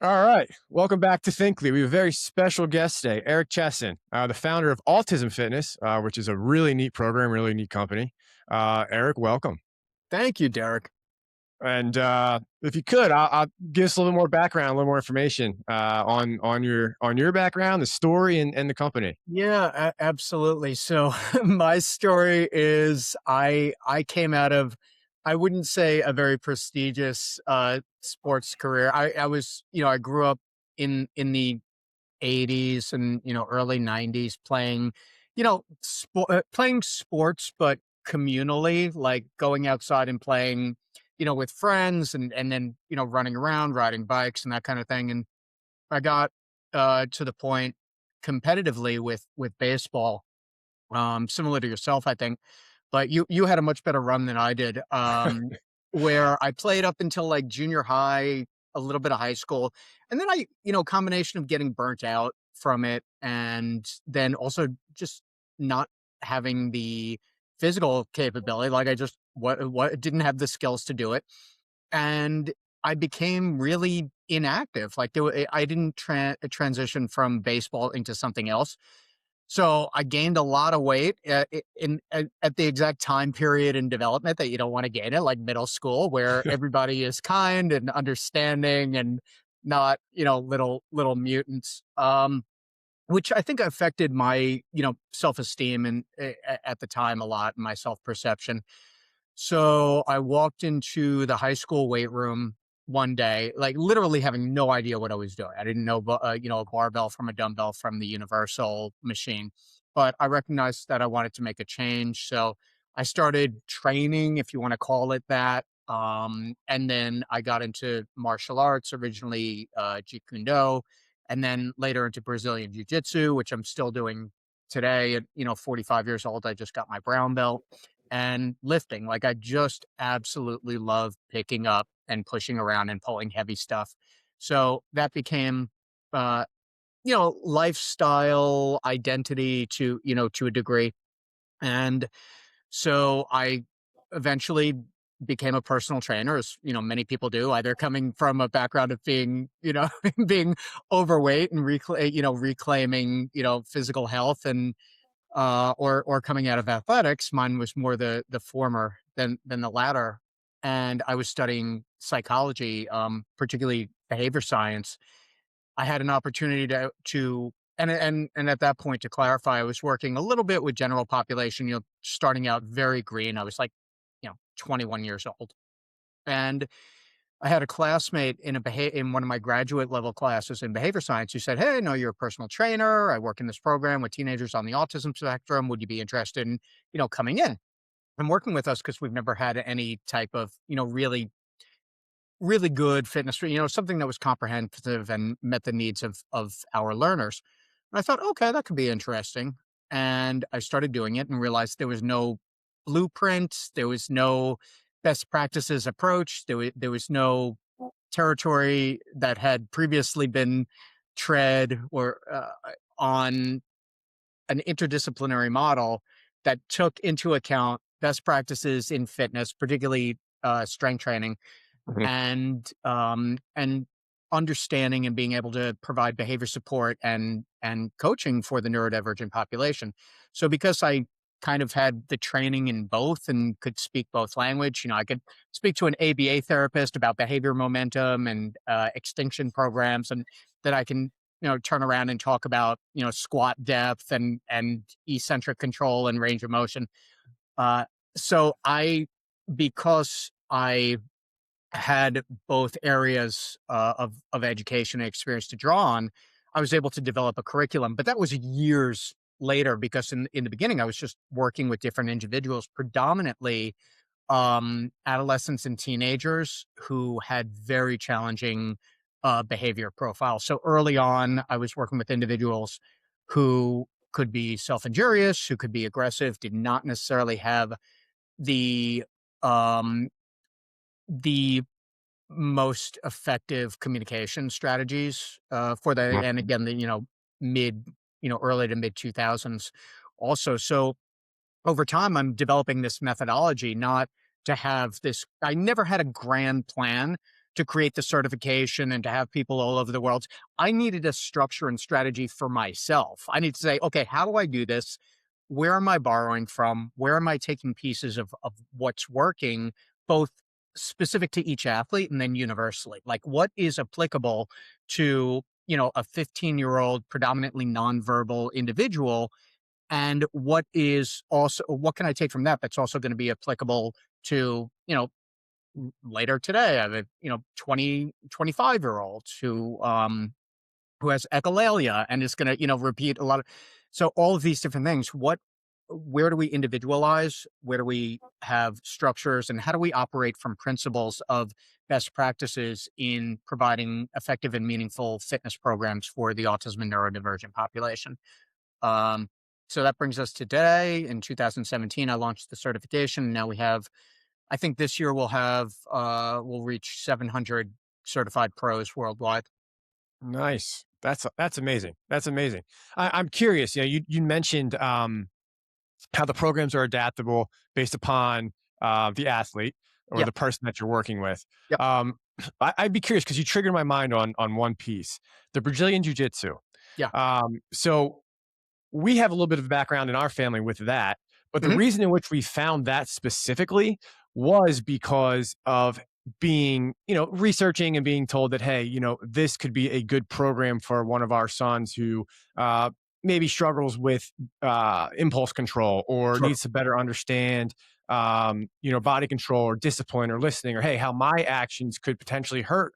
All right. Welcome back to Thinklete. We have a very special guest today, Eric Chessen, the founder of Autism Fitness, which is a really neat program, really neat company. Eric, welcome. Thank you, Derek. And if you could, I'll give us a little more background, a little more information on your background, the story, and the company. Yeah, absolutely. So my story is I came out of I wouldn't say a very prestigious sports career. I was, I grew up in the 80s and, early 90s playing, playing sports but communally, like going outside and playing, with friends and then, running around, riding bikes and that kind of thing. And I got to the point competitively with baseball, similar to yourself, I think. But you had a much better run than I did, where I played up until like junior high, a little bit of high school, and then combination of getting burnt out from it, and then also just not having the physical capability. Like I just what didn't have the skills to do it, and I became really inactive. Like I didn't transition from baseball into something else. So I gained a lot of weight at the exact time period in development that you don't want to gain it, like middle school, where everybody is kind and understanding and not, little mutants. Which I think affected my, self esteem and at the time a lot, and my self perception. So I walked into the high school weight room one day, like literally having no idea what I was doing. I didn't know, a barbell from a dumbbell from the universal machine, but I recognized that I wanted to make a change. So I started training, if you want to call it that. And then I got into martial arts, originally Jeet Kune Do, and then later into Brazilian Jiu Jitsu, which I'm still doing today. At 45 years old, I just got my brown belt and lifting. Like I just absolutely love picking up and pushing around and pulling heavy stuff. So that became, uh, lifestyle identity to a degree. And so I eventually became a personal trainer, as many people do, either coming from a background of being, being overweight and reclaiming, physical health and or coming out of athletics. Mine was more the former than the latter. And I was studying psychology, particularly behavior science. I had an opportunity to and at that point, to clarify, I was working a little bit with general population. Starting out very green. I was like, 21 years old, and I had a classmate in one of my graduate level classes in behavior science who said, "Hey, I know you're a personal trainer. I work in this program with teenagers on the autism spectrum. Would you be interested in, coming in and working with us? Because we've never had any type of, really, really good fitness, something that was comprehensive and met the needs of our learners." And I thought, okay, that could be interesting. And I started doing it and realized there was no blueprint. There was no best practices approach. There was no territory that had previously been tread or on an interdisciplinary model that took into account best practices in fitness, particularly strength training, Mhm. and understanding and being able to provide behavior support and coaching for the neurodivergent population. So because I kind of had the training in both and could speak both language, I could speak to an ABA therapist about behavior momentum and extinction programs, and that I can turn around and talk about squat depth and eccentric control and range of motion. Uh, so I because I had both areas of education and experience to draw on, I was able to develop a curriculum. But that was years later, because in the beginning I was just working with different individuals, predominantly adolescents and teenagers who had very challenging behavior profiles. So early on, I was working with individuals who could be self-injurious, who could be aggressive, did not necessarily have the um, the most effective communication strategies for the, and again, the mid early to mid 2000s also. So over time, I'm developing this methodology, not to have this. I never had a grand plan, to create the certification and to have people all over the world. I needed a structure and strategy for myself. I need to say, okay, how do I do this? Where am I borrowing from? Where am I taking pieces of what's working, both specific to each athlete and then universally? Like what is applicable to, a 15-year-old predominantly nonverbal individual, and what can I take from that that's also going to be applicable to, later today? I have a, 25-year-old who has echolalia and is going to, repeat a lot of. So all of these different things, where do we individualize? Where do we have structures, and how do we operate from principles of best practices in providing effective and meaningful fitness programs for the autism and neurodivergent population? Um, so that brings us to today. In 2017, I launched the certification. Now we have, I think this year we'll reach 700 certified pros worldwide. Nice. That's amazing. That's amazing. I'm curious. You mentioned how the programs are adaptable based upon the athlete or Yeah. the person that you're working with. Yep. Um, I'd be curious because you triggered my mind on one piece, the Brazilian Jiu Jitsu. Yeah. So we have a little bit of background in our family with that, but the Hmm. reason in which we found that specifically was because of being, researching and being told that, hey, this could be a good program for one of our sons who uh, maybe struggles with impulse control or Sure. needs to better understand, body control or discipline or listening, or hey, how my actions could potentially hurt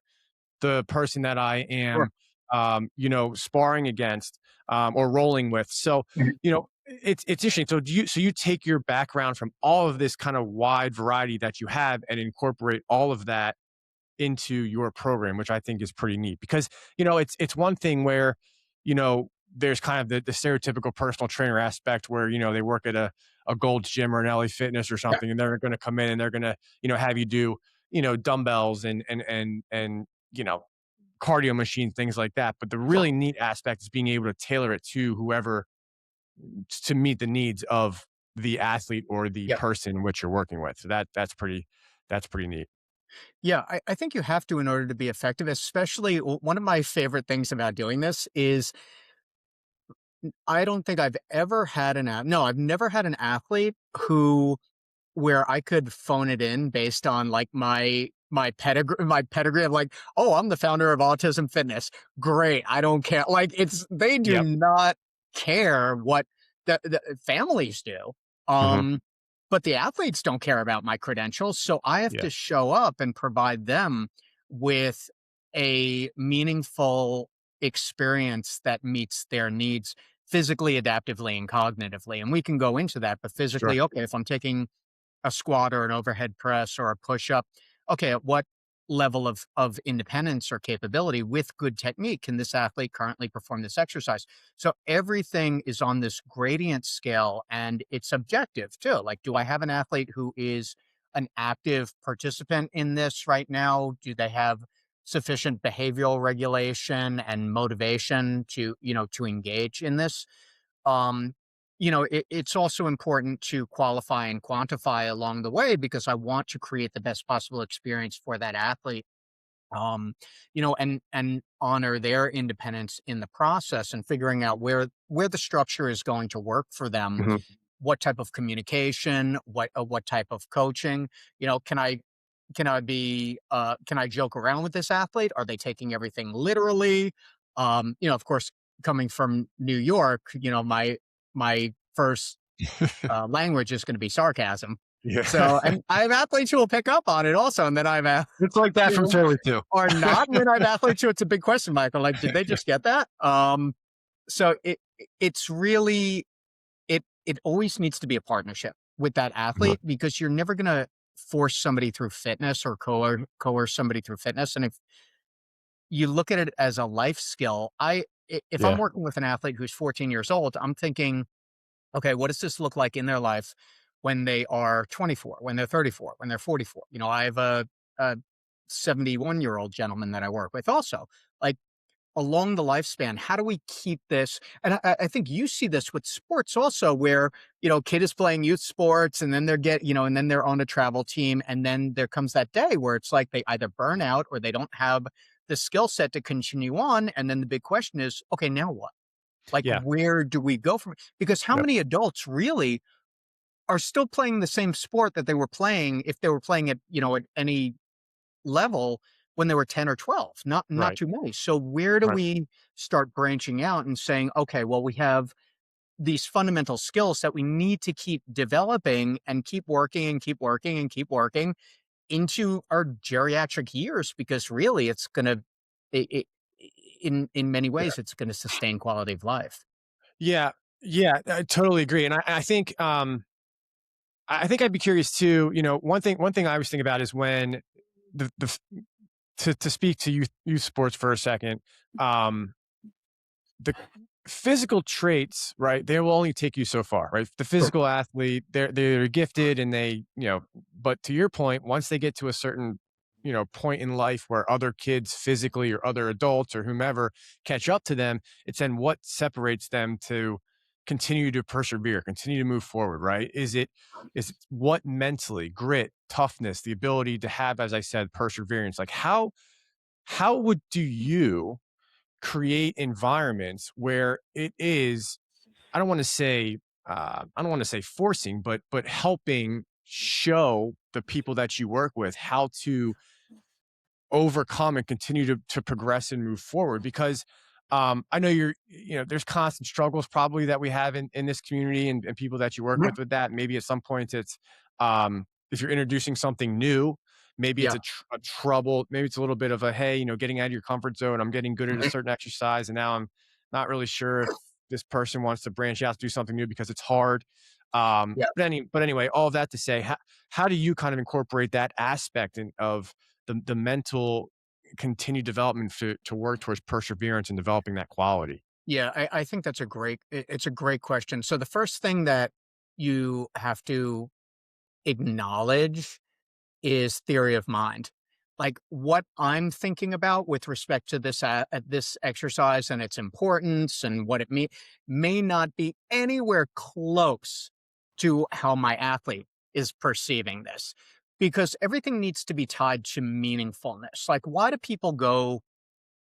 the person that I Sure. am, sparring against, or rolling with. So, Mhm. it's interesting. So you take your background from all of this kind of wide variety that you have and incorporate all of that into your program, which I think is pretty neat because, it's one thing where, there's kind of the stereotypical personal trainer aspect where, they work at a Gold's Gym or an LA Fitness or Yeah. something, and they're going to come in and they're going to, have you do, dumbbells and, cardio machines, things like that. But the Sure. really neat aspect is being able to tailor it to whoever to meet the needs of the athlete or the Yeah. person which you're working with. So that's pretty neat. Yeah. I think you have to in order to be effective, especially one of my favorite things about doing this is I don't think I've ever had no, I've never had an athlete where I could phone it in based on like my pedigree of like, oh, I'm the founder of Autism Fitness. Great. I don't care. Like they do Yep. not care what the families do. Hmm. Um, but the athletes don't care about my credentials. So I have Yeah. to show up and provide them with a meaningful experience that meets their needs physically, adaptively, and cognitively. And we can go into that, but Sure. physically, okay, if I'm taking a squat or an overhead press or a push up. Okay, at what level of independence or capability with good technique can this athlete currently perform this exercise? So everything is on this gradient scale and it's subjective too. Like, do I have an athlete who is an active participant in this right now? Do they have sufficient behavioral regulation and motivation to engage in this? um, it's also important to qualify and quantify along the way because I want to create the best possible experience for that athlete. And honor their independence in the process and figuring out where the structure is going to work for them. Hmm. What type of communication, what type of coaching, can I joke around with this athlete? Are they taking everything literally? Of course, coming from New York, my first language is going to be sarcasm. So, Yeah. and I have athletes who will pick up on it also, and then It's like that you from know, Philly too. or not, and then I have athletes who it's a big question mark. They're like, did they just get that? So it's really it always needs to be a partnership with that Mhm. athlete because you're never going to force somebody through fitness or coerce somebody through fitness. And if you look at it as a life skill, if I'm Yeah. working with an athlete who's 14 years old, I'm thinking, okay, what does this look like in their life when they are 24, when they're 34, when they're 44? I have a 71-year-old gentleman that I work with also. Like, along the lifespan, how do we keep this? And I think you see this with sports also, where kid is playing youth sports, and then and then they're on a travel team, and then there comes that day where it's like they either burn out or they don't have the skill set to continue on, and then the big question is, okay, now what? Like, Yeah. where do we go from? Because how Yep. many adults really are still playing the same sport that they were playing if they were playing at at any level when they were 10 or 12? Not Right. too many. So where do Right. we start branching out and saying, okay, well, we have these fundamental skills that we need to keep developing and keep working and keep working and keep working into our geriatric years, because really it's going to it, in many Yeah. ways it's going to sustain quality of life. Yeah. Yeah. I totally agree. And I think I'd be curious too. One thing I always think about is when the to speak to youth sports for a second. Um, the physical traits, right? They will only take you so far, right? The Sure. physical athlete, they're gifted, and but to your point, once they get to a certain point in life where other kids physically or other adults or whomever catch up to them, it's then what separates them to continue to persevere, continue to move forward, right? Is it what mentally, grit, toughness, the ability to have, as I said, perseverance? Like how would do you create environments where it is, I don't want to say forcing, but helping show the people that you work with how to overcome and continue to progress and move forward? Because I know there's constant struggles probably that we have in this community, and people that you work Mhm. with that. Maybe at some points it's, if you're introducing something new, maybe it's Yeah. a trouble, maybe it's a little bit of a, hey, getting out of your comfort zone. I'm getting good at a Mhm. certain exercise, and now I'm not really sure if this person wants to branch out to do something new because it's hard. Yeah. But anyway, all of that to say, how do you kind of incorporate that aspect of the mental continued development to work towards perseverance and developing that quality? Yeah, I think that's it's a great question. So the first thing that you have to acknowledge is theory of mind. Like, what I'm thinking about with respect to this exercise and its importance and what it may not be anywhere close to how my athlete is perceiving this, because everything needs to be tied to meaningfulness. Like, why do people go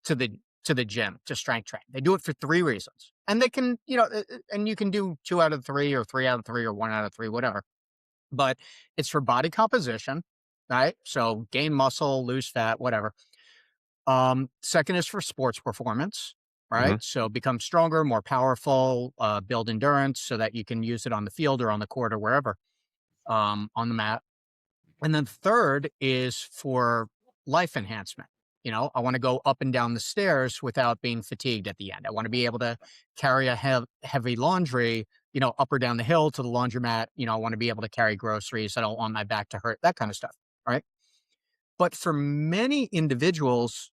to the gym to strength train? They do it for three reasons, and they can and you can do two out of three or three out of three or one out of three, whatever. But it's for body composition, right? So gain muscle, lose fat, whatever. Second is for sports performance, Hmm. right? So become stronger, more powerful, build endurance so that you can use it on the field or on the court or wherever, on the mat. And then third is for life enhancement. I want to go up and down the stairs without being fatigued at the end. I want to be able to carry a heavy laundry, up or down the hill to the laundromat. I want to be able to carry groceries. I don't want my back to hurt, that kind of stuff. Right. But for many individuals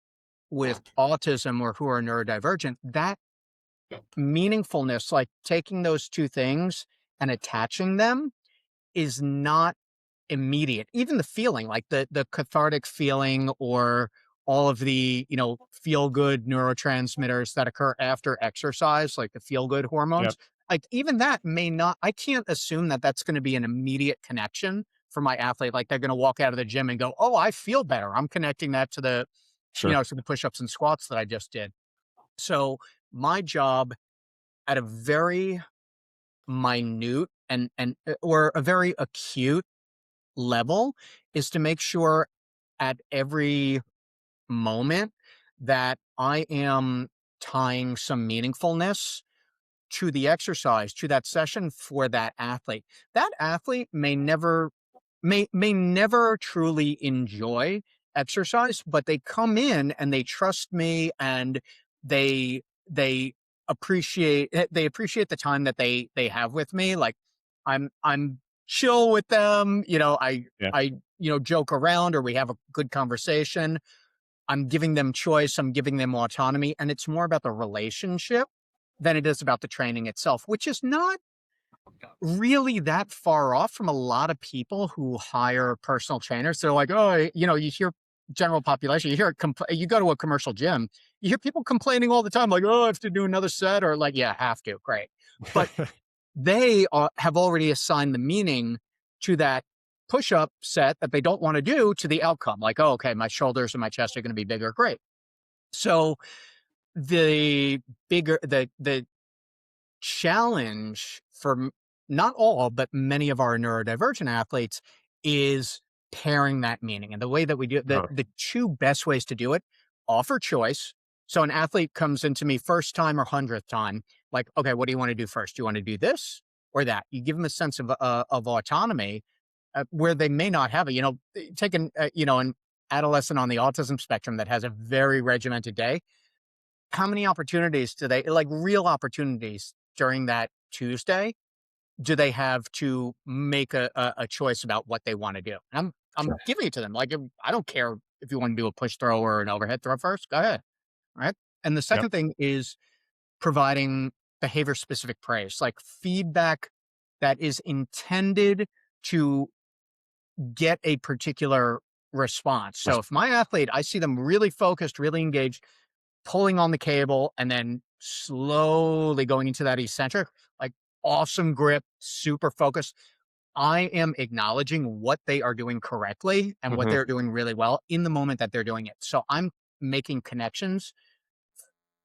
with autism or who are neurodivergent, that meaningfulness, like taking those two things and attaching them, is not immediate. Even the feeling, like the cathartic feeling, or all of the, feel good neurotransmitters that occur after exercise, like the feel good Yep. hormones, like even that may not, I can't assume that that's going to be an immediate connection for my athlete. Like they're going to walk out of the gym and go, "Oh, I feel better." I'm connecting that to Sure. to the push-ups and squats that I just did. So my job at a very minute and or a very acute level is to make sure at every moment that I am tying some meaningfulness to the exercise, to that session for that athlete. That athlete may never truly enjoy exercise, but they come in and they trust me, and they appreciate the time that they have with me. Like, I'm chill with them, Yeah. I joke around, or we have a good conversation. I'm giving them choice, I'm giving them autonomy, and it's more about the relationship than it is about the training itself, which is not really that far off from a lot of people who hire personal trainers. They're like, "Oh, you hear general population. You hear you go to a commercial gym, you hear people complaining all the time, like, "Oh, I have to do another set," or like, "Yeah, have to." Great, but they have already assigned the meaning to that push-up set that they don't want to do to the outcome. Like, oh, okay, my shoulders and my chest are going to be bigger. Great. So the the challenge for not all, but many of our neurodivergent athletes is pairing that meaning. And the way that we do it, Oh, the two best ways to do it, offer choice. So an athlete comes into me first time or 100th time, like, okay, what do you want to do first? Do you want to do this or that? You give them a sense of autonomy where they may not have it. Take an adolescent on the autism spectrum that has a very regimented day. How many opportunities do they, like real opportunities during that Tuesday, do they have to make a choice about what they want to do? I'm sure. giving it to them. Like, I don't care if you want to do a push throw or an overhead throw first. Go ahead. Right. And the Yep. second thing is providing behavior specific praise, like feedback that is intended to get a particular response. So if my athlete, I see them really focused, really engaged, pulling on the cable and then slowly going into that eccentric, like awesome grip, super focused. I am acknowledging what they are doing correctly and what Mhm. they're doing really well in the moment that they're doing it. So I'm making connections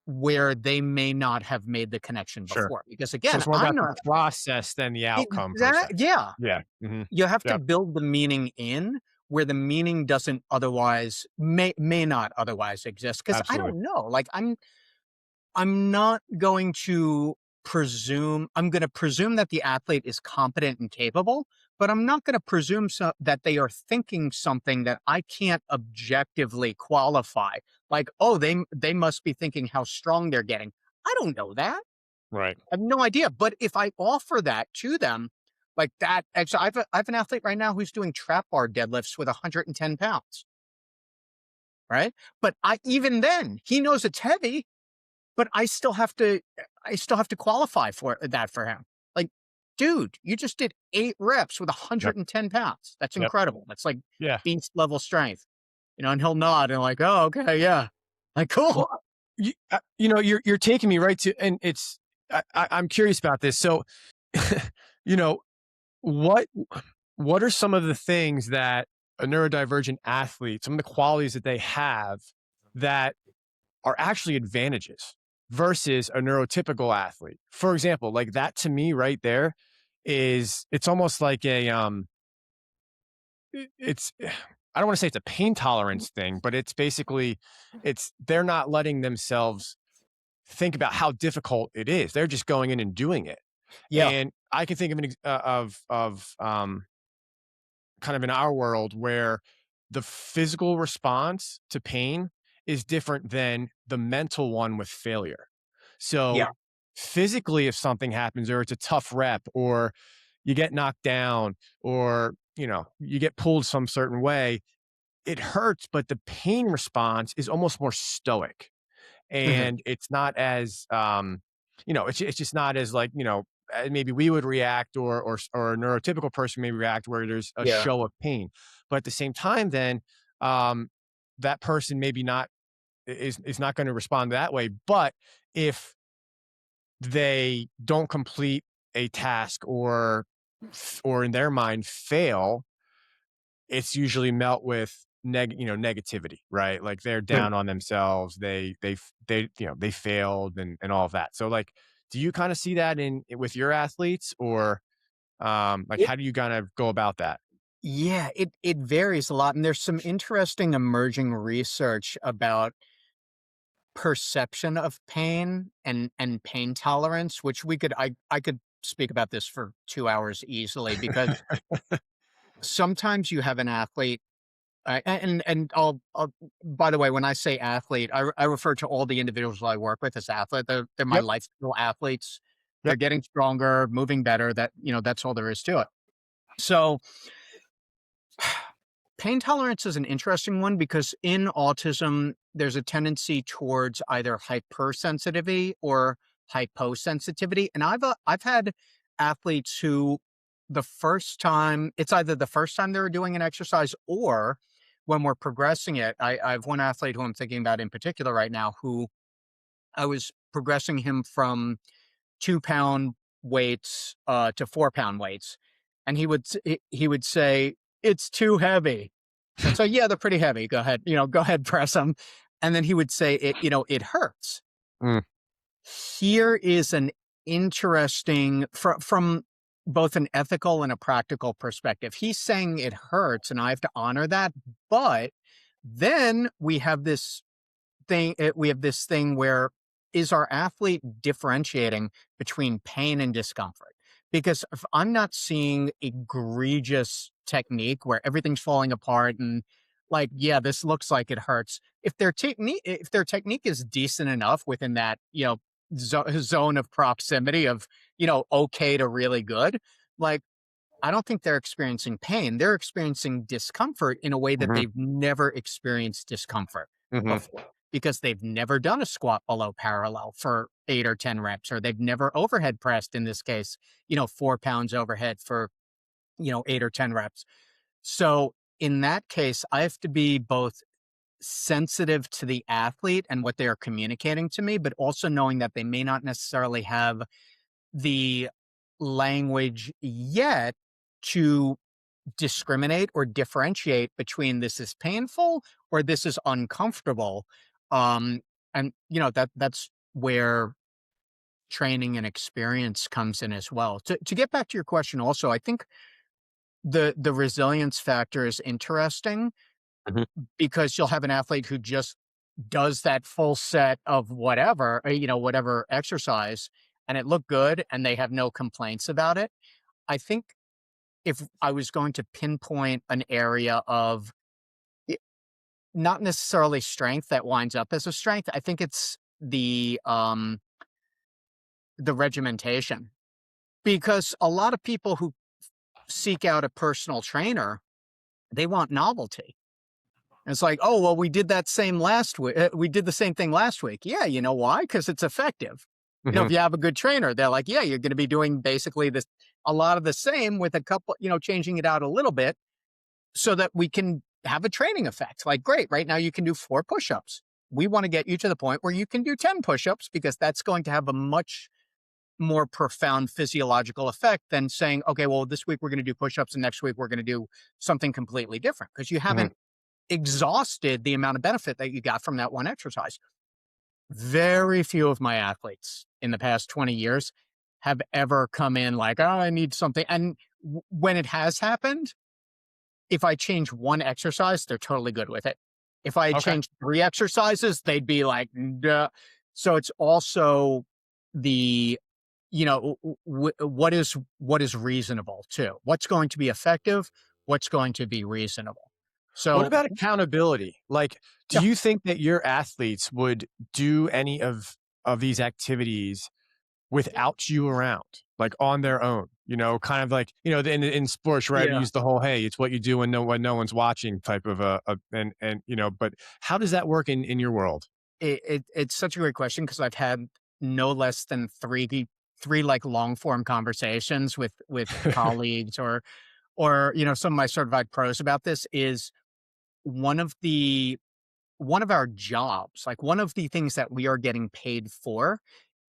where they may not have made the connection Sure. before. Because So again, it's more I'm about the not process than the outcome per se. yeah. Yeah. Mhm. You have to Yep. build the meaning in where the meaning doesn't otherwise may not otherwise exist. Because I Absolutely. don't know. Like I'm not going to presume I'm going to presume that the athlete is competent and capable, but I'm not going to presume that they are thinking something that I can't objectively qualify. Like, oh, they must be thinking how strong they're getting. I don't know that. Right. I have no idea. But if I offer that to them, like that, actually, I have an athlete right now who's doing trap bar deadlifts with 110 pounds, right? But even then, he knows it's heavy, but I still have to qualify for that for him. Like, dude, you just did 8 reps with Yep. 110 pounds. That's Yep. incredible. That's like Yeah. beast level strength, and he'll nod and like, oh, okay, yeah. Like, cool. Well, you're taking me right to, and I'm curious about this. So, you know, what what are some of the things that a neurodivergent athlete, some of the qualities that they have that are actually advantages versus a neurotypical athlete? For example, like that to me right there it's almost like it's I don't want to say it's a pain tolerance thing, but it's basically it's they're not letting themselves think about how difficult it is. They're just going in and doing it. Yeah. And I can think of kind of in our world where the physical response to pain is different than the mental one with failure. So Yeah. physically, if something happens or it's a tough rep or you get knocked down or you get pulled some certain way, it hurts, but the pain response is almost more stoic Mhm. and it's not as it's just not as like maybe we would react or a neurotypical person may react where there's a Yeah. show of pain, but at the same time then um that person maybe not is not going to respond that way, but if they don't complete a task or in their mind fail, it's usually met with negativity, right? Like they're Mhm. down on themselves. They failed and all of that. So like, do you kind of see that in with your athletes or like how do you kind of go about that? Yeah, it varies a lot, and there's some interesting emerging research about perception of pain and pain tolerance, which I could speak about this for 2 hours easily because sometimes you have an athlete, and I'll by the way, when I say athlete, I refer to all the individuals I work with as athlete. They're my Yep. lifestyle athletes. They're Yep. getting stronger, moving better. That's all there is to it. So pain tolerance is an interesting one because in autism, there's a tendency towards either hypersensitivity or hyposensitivity. And I've had athletes who the first time it's either the first time they were doing an exercise or when we're progressing it, I have one athlete who I'm thinking about in particular right now, who I was progressing him from 2 pound weights to 4 pound weights. And he would say, "It's too heavy." And so, yeah, they're pretty heavy. Go ahead, go ahead, press them. And then he would say, it hurts. Mm, Here is an interesting from both an ethical and a practical perspective. He's saying it hurts, and I have to honor that. But then we have this thing where, is our athlete differentiating between pain and discomfort? Because if I'm not seeing egregious technique where everything's falling apart and, like, yeah, this looks like it hurts. If their technique is decent enough within that, zone of proximity of, okay to really good, like, I don't think they're experiencing pain. They're experiencing discomfort in a way that mhm, they've never experienced discomfort mhm, before, because they've never done a squat below parallel for 8 or 10 reps, or they've never overhead pressed, in this case, 4 pounds overhead for, 8 or 10 reps. So in that case, I have to be both sensitive to the athlete and what they are communicating to me, but also knowing that they may not necessarily have the language yet to discriminate or differentiate between this is painful or this is uncomfortable. Um, and that's where training and experience comes in as well. To get back to your question, also, I think the resilience factor is interesting, mhm. because you'll have an athlete who just does that full set of whatever, whatever exercise, and it looked good and they have no complaints about it. I think if I was going to pinpoint an area of not necessarily strength that winds up as a strength, I think it's the regimentation. Because a lot of people who seek out a personal trainer, they want novelty. And it's like, "Oh, well, we did that same last week. We did the same thing last week." Yeah, you know why? Because it's effective. Mhm, If you have a good trainer, they're like, "Yeah, you're going to be doing basically this a lot of the same with a couple, changing it out a little bit so that we can have a training effect." Like, great, right now you can do 4 push-ups. We want to get you to the point where you can do 10 push-ups, because that's going to have a much more profound physiological effect than saying, "Okay, well, this week we're going to do push-ups and next week we're going to do something completely different," because you mhm. haven't exhausted the amount of benefit that you got from that one exercise. Very few of my athletes in the past 20 years have ever come in like, "Oh, I need something." And when it has happened, if I change one exercise, they're totally good with it. If I had Okay. changed 3 exercises, they'd be like, "Duh." So it's also the, what is reasonable too. What's going to be effective? What's going to be reasonable? What So about accountability? Like, do yeah, you think that your athletes would do any of these activities without you around, like on their own? Kind of like, in sports, right? We yeah. use the whole, "Hey, it's what you do when no one's watching" type of and but how does that work in your world? It's such a great question, because I've had no less than three like long form conversations with colleagues, or some of my certified pros about this. Is one of the one of our jobs, like one of the things that we are getting paid for,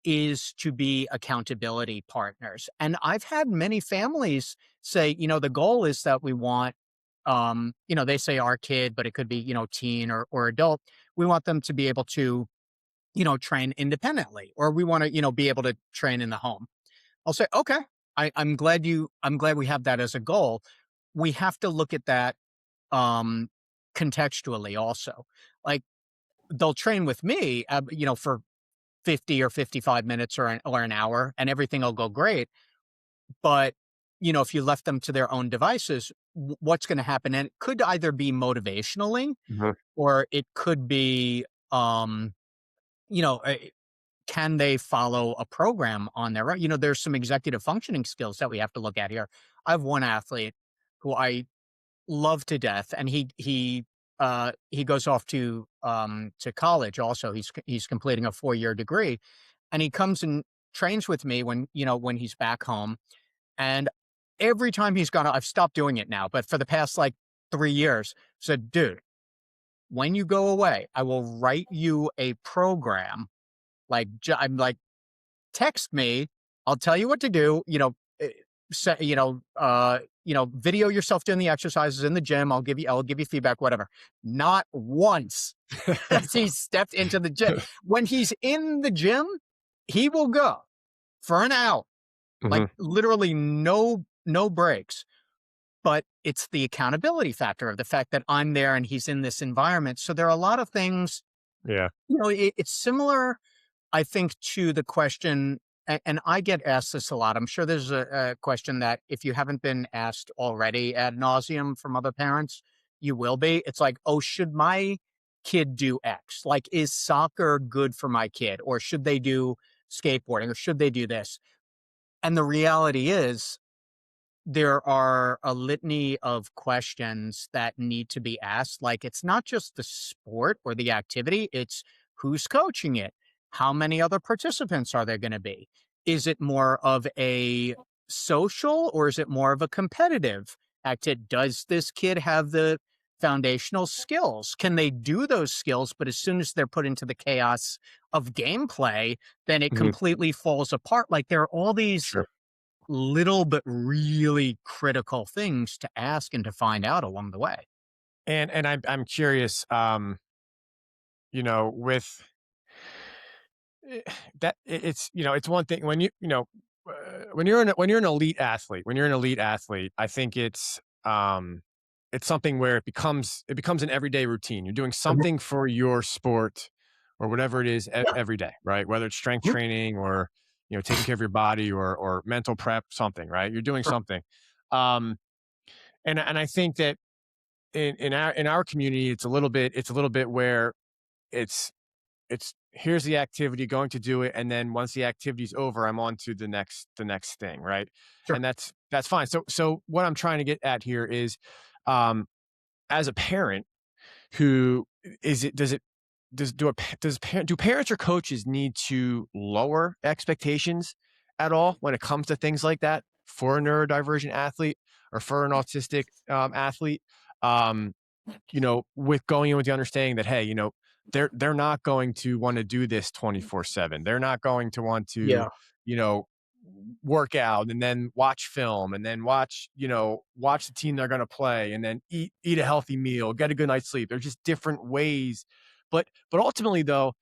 is to be accountability partners. And I've had many families say, the goal is that we want, they say our kid, but it could be, teen or adult. We want them to be able to, train independently, or we want to, be able to train in the home. I'll say, okay, I'm glad we have that as a goal. We have to look at that um contextually also. Like, they'll train with me, for 50 or 55 minutes or an hour, and everything will go great. But, if you left them to their own devices, what's going to happen? And it could either be motivationally, Mhm, or it could be, you know, uh, can they follow a program on their own? There's some executive functioning skills that we have to look at here. I have one athlete who I love to death, and he goes off to college. Also, he's completing a 4 year degree, and he comes and trains with me when he's back home. And every time he's gone, I've stopped doing it now, but for the past like 3 years, said, dude, when you go away, I will write you a program. I'm like, text me. I'll tell you what to do. Set, video yourself doing the exercises in the gym. I'll give you feedback, whatever. Not once has he stepped into the gym. When he's in the gym, he will go for an hour, like Mhm. literally no breaks. But it's the accountability factor of the fact that I'm there and he's in this environment. So there are a lot of things, Yeah. it's similar, I think, to the question, and I get asked this a lot. I'm sure there's a question that if you haven't been asked already ad nauseum from other parents, you will be. It's like, oh, should my kid do X? Like, is soccer good for my kid? Or should they do skateboarding? Or should they do this? And the reality is, there are a litany of questions that need to be asked. Like, it's not just the sport or the activity, it's who's coaching it? How many other participants are there going to be? Is it more of a social or is it more of a competitive activity? Does this kid have the foundational skills? Can they do those skills? But as soon as they're put into the chaos of gameplay, then it Mhm. completely falls apart. Like, there are all these Sure. little but really critical things to ask and to find out along the way. And I'm curious, with Eh, it's it's one thing when when you're an elite athlete, I think it's something where it becomes an everyday routine. You're doing Mhm, something for your sport or whatever it is every day, right? Whether it's strength mhm, training or taking care of your body or mental prep, something, right? You're doing sure. something. Um, and I think that in our community, it's a little bit where it's here's the activity, going to do it, and then once the activity's over, I'm on to the next thing, right? Sure. And that's fine. So what I'm trying to get at here is, um, as a parent who is it does it does do a pa- does par- do parents or coaches need to lower expectations at all when it comes to things like that for a neurodivergent athlete or for an autistic athlete? Um, with going in with the understanding that, hey, they're not going to want to do this 24/7. They're not going to want to, Yeah. you know, work out and then watch film and then watch the team they're going to play and then eat a healthy meal, get a good night's sleep. There's just different ways. But ultimately though,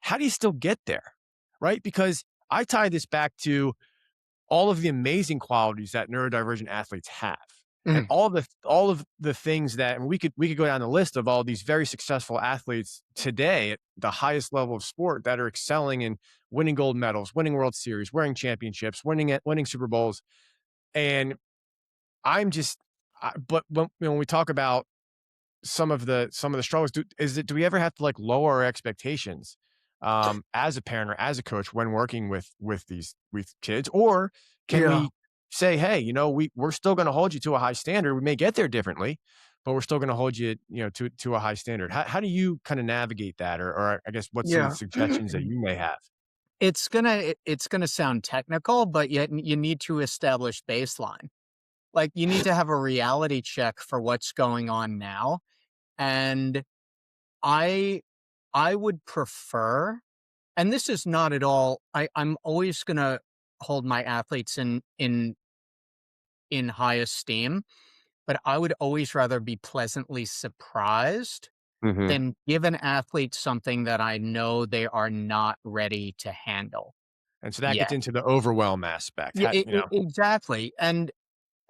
how do you still get there? Right? Because I tie this back to all of the amazing qualities that neurodivergent athletes have and Mhm. all of the things that, and we could go down the list of all these very successful athletes today at the highest level of sport that are excelling in winning gold medals, winning world series, winning championships, winning super bowls. And I'm just but when we talk about some of the struggles, do we ever have to like lower our expectations as a parent or as a coach when working with kids, or can Yeah. we say, hey, we're still going to hold you to a high standard. We may get there differently, but we're still going to hold you to a high standard. How do you kind of navigate that, or I guess what's some of the Yeah. suggestions that you may have? It's gonna sound technical, but yet you need to establish baseline. Like, you need to have a reality check for what's going on now. And I I would prefer, and this is not at all, I'm always gonna hold my athletes in high esteem, but I would always rather be pleasantly surprised Hmm. than give an athlete something that I know they are not ready to handle And so that gets yet. into the overwhelm aspect. Yeah, exactly. And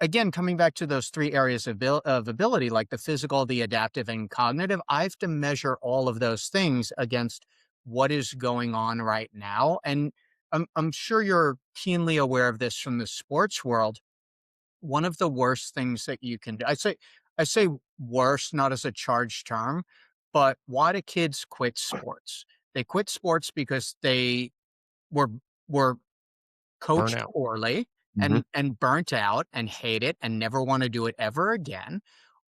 again, coming back to those 3 areas of ability, like the physical, the adaptive, and cognitive, I have to measure all of those things against what is going on right now. And I'm sure you're keenly aware of this from the sports world. One of the worst things that you can do, I say worst, not as a charged term, but why do kids quit sports? They quit sports because they were were coached Burnout. poorly Hmm. and burnt out and hate it and never want to do it ever again,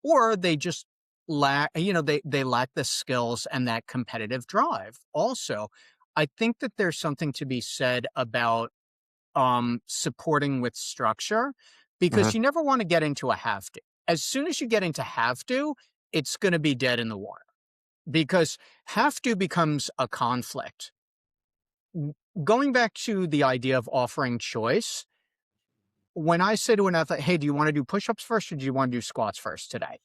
or they just lack, they lack the skills and that competitive drive. Also, I think that there's something to be said about supporting with structure, because Hmm. you never want to get into a have to. As soon as you get into have to, it's going to be dead in the water because have to becomes a conflict. Going back to the idea of offering choice, when I say to an athlete, hey, do you want to do push ups first or do you want to do squats first today?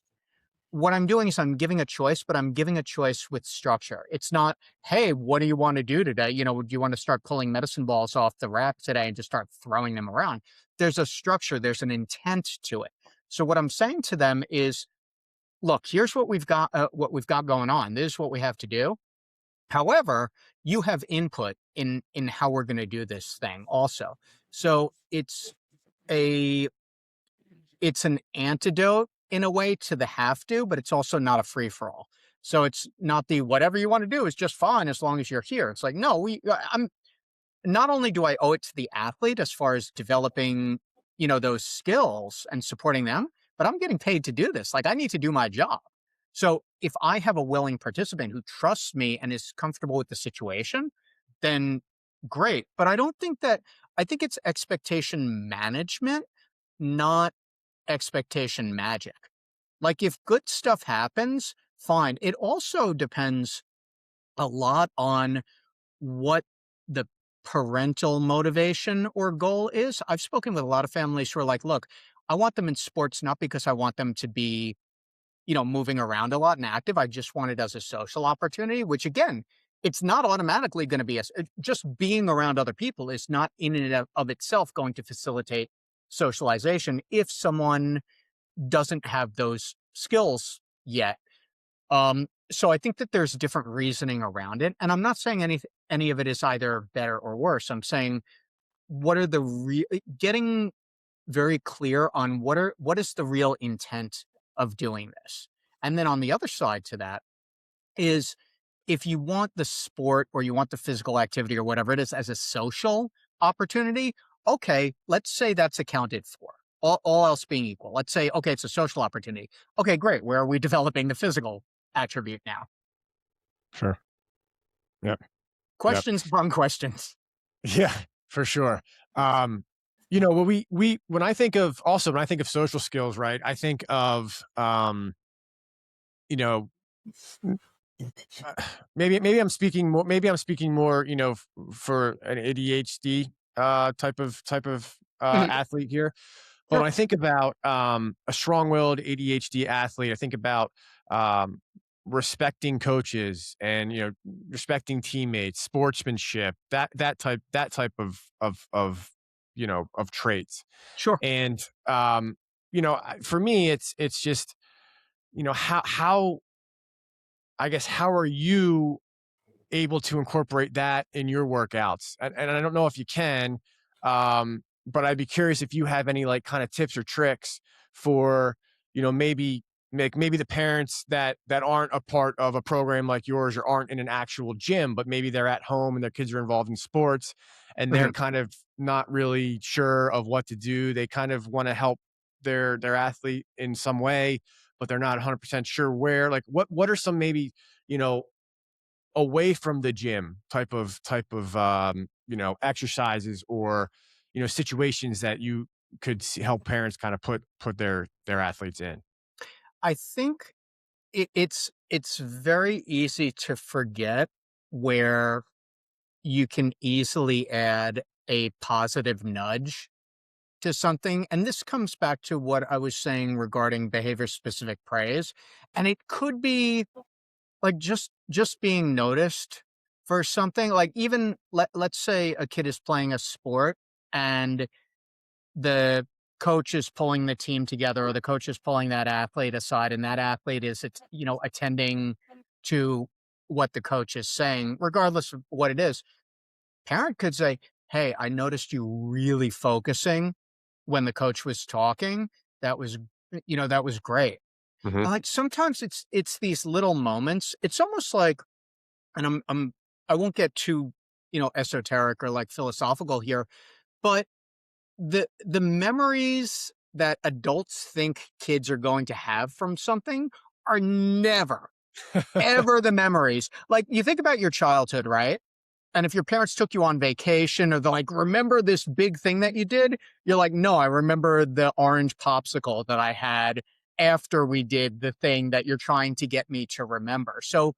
What I'm doing is I'm giving a choice, but I'm giving a choice with structure. It's not, hey, what do you want to do today? Do you want to start pulling medicine balls off the rack today and just start throwing them around? There's a structure, there's an intent to it. So what I'm saying to them is, look, here's what we've got going on. This is what we have to do. However, you have input in how we're going to do this thing also. So a it's an antidote in a way to the have to, but it's also not a free for all. So it's not the whatever you want to do is just fine as long as you're here. It's like, no, I'm not only do I owe it to the athlete as far as developing, those skills and supporting them, but I'm getting paid to do this. Like I need to do my job. So if I have a willing participant who trusts me and is comfortable with the situation, then great. But I think it's expectation management, not expectation magic. Like if good stuff happens, fine. It also depends a lot on what the parental motivation or goal is. I've spoken with a lot of families who are like, look, I want them in sports not because I want them to be, moving around a lot and active. I just want it as a social opportunity, which again, it's not automatically going to be just being around other people is not in and of itself going to facilitate socialization if someone doesn't have those skills yet. So I think that there's different reasoning around it, and I'm not saying any of it is either better or worse. I'm saying what are getting very clear on what is the real intent of doing this, and then on the other side to that is if you want the sport or you want the physical activity or whatever it is as a social opportunity, okay, let's say that's accounted for. All else being equal, let's say, okay, it's a social opportunity. Okay, great. Where are we developing the physical attribute now? Sure. Yep. Yep. Questions upon questions. Yeah, for sure. When when I think of social skills, right? I think of you know, maybe I'm speaking more, for an ADHD type of Mhm. athlete here. But Sure. when I think about a strong-willed ADHD athlete, I think about um, respecting coaches and respecting teammates, sportsmanship, that type of traits. Sure. And for me, it's just how I guess how are you able to incorporate that in your workouts? And I don't know if you can, but I'd be curious if you have any like kind of tips or tricks for, maybe the parents that aren't a part of a program like yours or aren't in an actual gym, but maybe they're at home and their kids are involved in sports and they're Mhm. kind of not really sure of what to do. They kind of want to help their athlete in some way, but they're not 100% sure where. Like what are some maybe, you know, away from the gym type of exercises or situations that you could help parents kind of put their athletes in. I think it's very easy to forget where you can easily add a positive nudge to something. And this comes back to what I was saying regarding behavior specific praise. And it could be like just being noticed for something. Like even let's say a kid is playing a sport and the coach is pulling the team together or the coach is pulling that athlete aside and that athlete is attending to what the coach is saying regardless of what it is. Parent could say, hey, I noticed you really focusing when the coach was talking. That was that was great. Hmm. And like sometimes it's these little moments. It's almost like, and I won't get too esoteric or like philosophical here, but the memories that adults think kids are going to have from something are never ever the memories. Like you think about your childhood, right? And if your parents took you on vacation or they're like, remember this big thing that you did? You're like, no, I remember the orange popsicle that I had after we did the thing that you're trying to get me to remember. So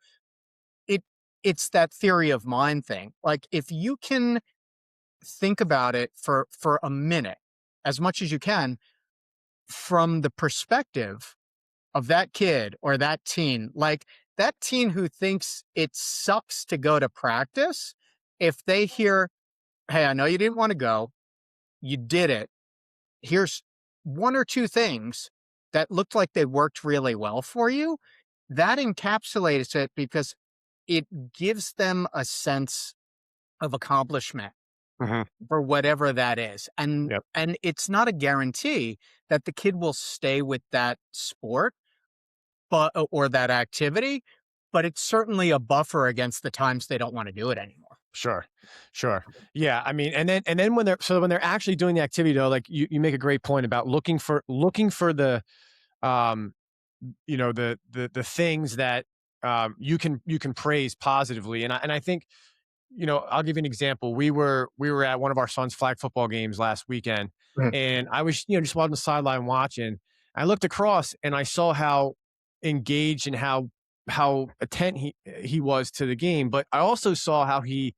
it it's that theory of mind thing. Like if you can think about it for a minute, as much as you can, from the perspective of that kid or that teen, like that teen who thinks it sucks to go to practice, if they hear, "Hey, I know you didn't want to go, you did it. Here's one or two things that looked like they worked really well for you," that encapsulates it because it gives them a sense of accomplishment Hmm. for whatever that is. Yep. And it's not a guarantee that the kid will stay with that sport, but or that activity, but it's certainly a buffer against the times they don't want to do it anymore. Sure. Sure. Yeah. I mean, and then when they're actually doing the activity though, like you make a great point about looking for the um the things that you can praise positively. And I think, I'll give you an example. We were at one of our son's flag football games last weekend, Mhm. and I was, just on the sideline watching. I looked across and I saw how engaged and how attent he was to the game, but I also saw how he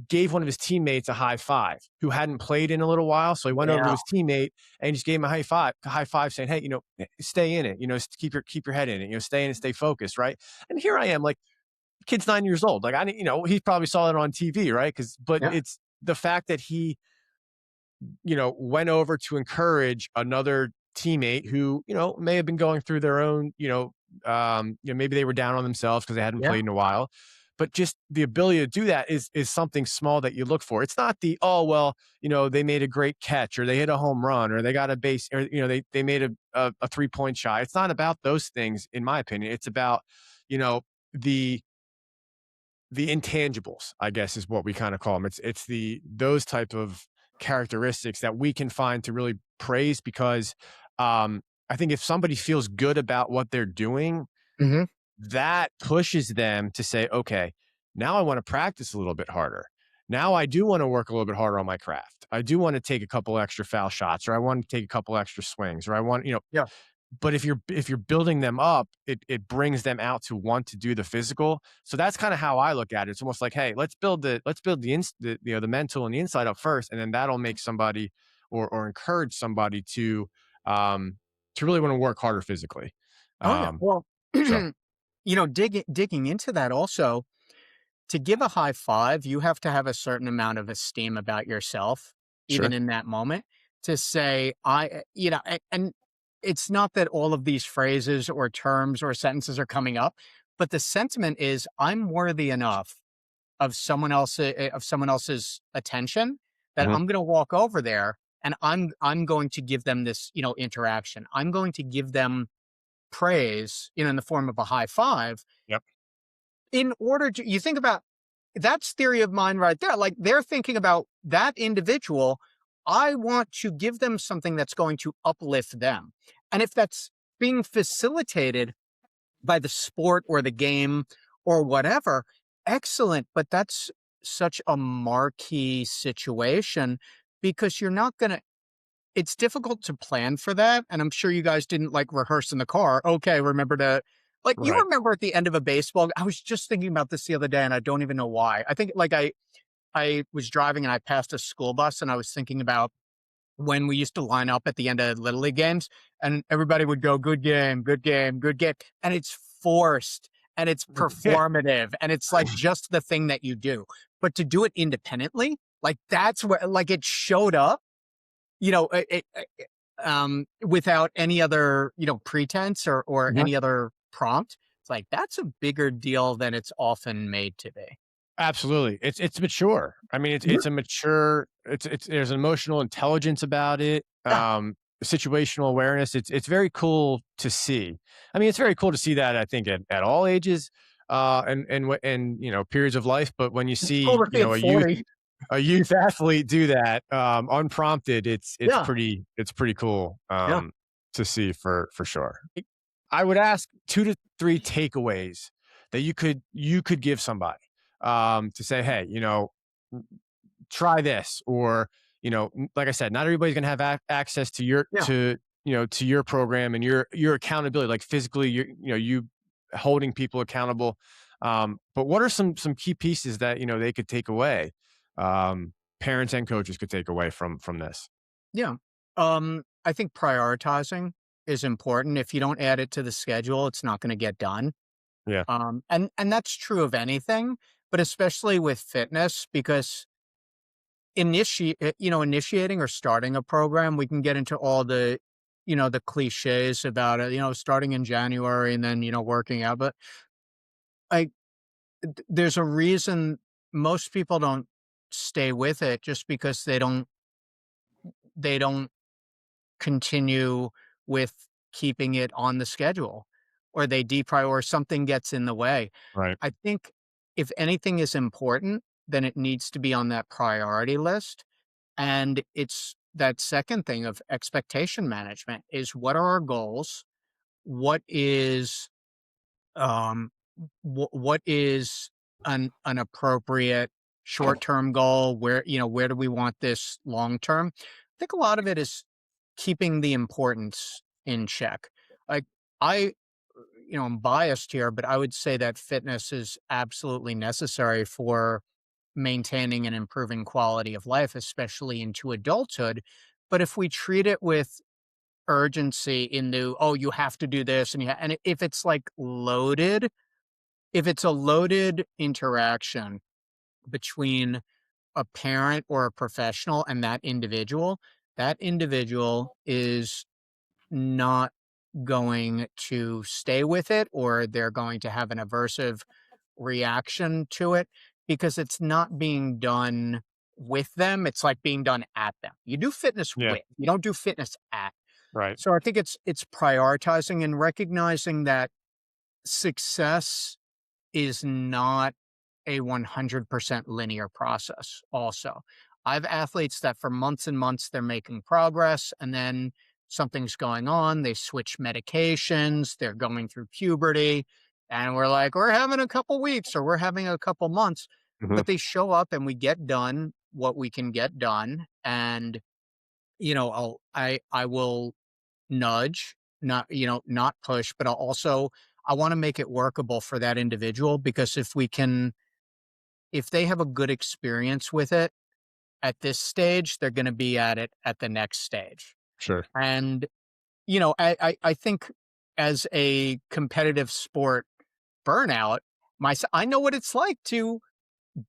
gave one of his teammates a high five who hadn't played in a little while. So he went over to Yeah. his teammate and just gave him a high five saying, "Hey, stay in it, keep your head in it, stay in it, stay focused." Right. And here I am, like, kid's 9 years old. Like, he probably saw it on TV. Right. But Yeah. it's the fact that he, went over to encourage another teammate who, may have been going through their own, maybe they were down on themselves because they hadn't Yeah. played in a while. But just the ability to do that is something small that you look for. It's not the, oh well, they made a great catch or they hit a home run or they got a base or they made a 3-point shot. It's not about those things, in my opinion. It's about, the intangibles, I guess, is what we kind of call them. It's those type of characteristics that we can find to really praise because I think if somebody feels good about what they're doing, Hmm. that pushes them to say, okay, now I want to practice a little bit harder. Now I do want to work a little bit harder on my craft. I do want to take a couple extra foul shots, or I want to take a couple extra swings, or I want, Yeah. but if you're building them up, it brings them out to want to do the physical. So that's kind of how I look at it. It's almost like, hey, let's build the mental and the inside up first, and then that'll make somebody or encourage somebody to really want to work harder physically. Oh yeah. Um, Well, so digging into that also, to give a high five, you have to have a certain amount of esteem about yourself, even sure. in that moment, to say, and it's not that all of these phrases or terms or sentences are coming up, but the sentiment is, I'm worthy enough of someone else's attention that Mhm. I'm going to walk over there and I'm going to give them this, interaction. I'm going to give them praise, in the form of a high five Yep. in order to, you think about, that's theory of mind right there. Like they're thinking about that individual. I want to give them something that's going to uplift them. And if that's being facilitated by the sport or the game or whatever, excellent. But that's such a marquee situation because you're not going to, it's difficult to plan for that, and I'm sure you guys didn't, like, rehearse in the car, "Okay, remember to," like, you Right. remember at the end of a baseball, I was just thinking about this the other day, and I don't even know why. I think, like, I was driving and I passed a school bus, and I was thinking about when we used to line up at the end of Little League games, and everybody would go, "Good game, good game, good game," and it's forced, and it's performative, and it's, like, just the thing that you do. But to do it independently, like, that's where, like, it showed up, without any other, pretense or Mhm. any other prompt. It's like, that's a bigger deal than it's often made to be. Absolutely. It's mature. I mean, Mhm. it's a mature it's there's emotional intelligence about it, Yeah, situational awareness. It's very cool to see. I mean, it's very cool to see that, I think, at all ages, and periods of life, but when you see, cool to see at 40. a youth athlete do that, unprompted, Yeah, it's pretty cool, yeah, to see for sure. I would ask 2 to 3 takeaways that you could give somebody, to say, "Hey, try this," or, like I said, not everybody's gonna have access to your yeah. to your program and your accountability, like physically, you holding people accountable. But what are some key pieces that they could take away, parents and coaches could take away from this? Yeah. I think prioritizing is important. If you don't add it to the schedule, it's not going to get done. Yeah. And that's true of anything, but especially with fitness, because initiating or starting a program, we can get into all the cliches about it, starting in January and then, working out. But I, there's a reason most people don't stay with it just because they don't continue with keeping it on the schedule, or they deprioritize, something gets in the way. Right. I think if anything is important, then it needs to be on that priority list. And it's that second thing of expectation management is, what are our goals? What is um what is an appropriate short-term goal? Where do we want this long term? I think a lot of it is keeping the importance in check. Like, I I'm biased here, but I would say that fitness is absolutely necessary for maintaining and improving quality of life, especially into adulthood. But if we treat it with urgency into, oh, you have to do this, and if it's like loaded, if it's a loaded interaction between a parent or a professional and that individual is not going to stay with it, or they're going to have an aversive reaction to it because it's not being done with them. It's like being done at them. You do fitness Yeah. with, you don't do fitness at. Right. So I think it's prioritizing and recognizing that success is not a 100% linear process also. I have athletes that for months and months they're making progress, and then something's going on, they switch medications, they're going through puberty, and we're like, we're having a couple weeks or we're having a couple months, Hmm. but they show up and we get done what we can get done. And I will nudge, not push, but I want to make it workable for that individual, because if they have a good experience with it at this stage, they're going to be at it at the next stage. Sure. And, I think as a competitive sport burnout, I know what it's like to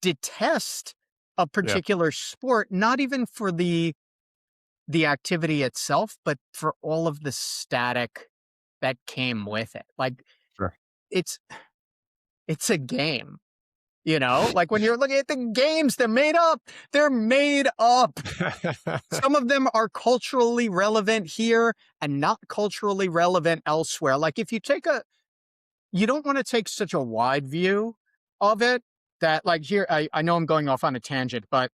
detest a Yeah. particular sport, not even for the activity itself, but for all of the static that came with it. Like, Sure. it's it's a game. Like when you're looking at the games, they're made up. They're made up. Some of them are culturally relevant here and not culturally relevant elsewhere. Like, you don't want to take such a wide view of it, that, like, here, I know I'm going off on a tangent, but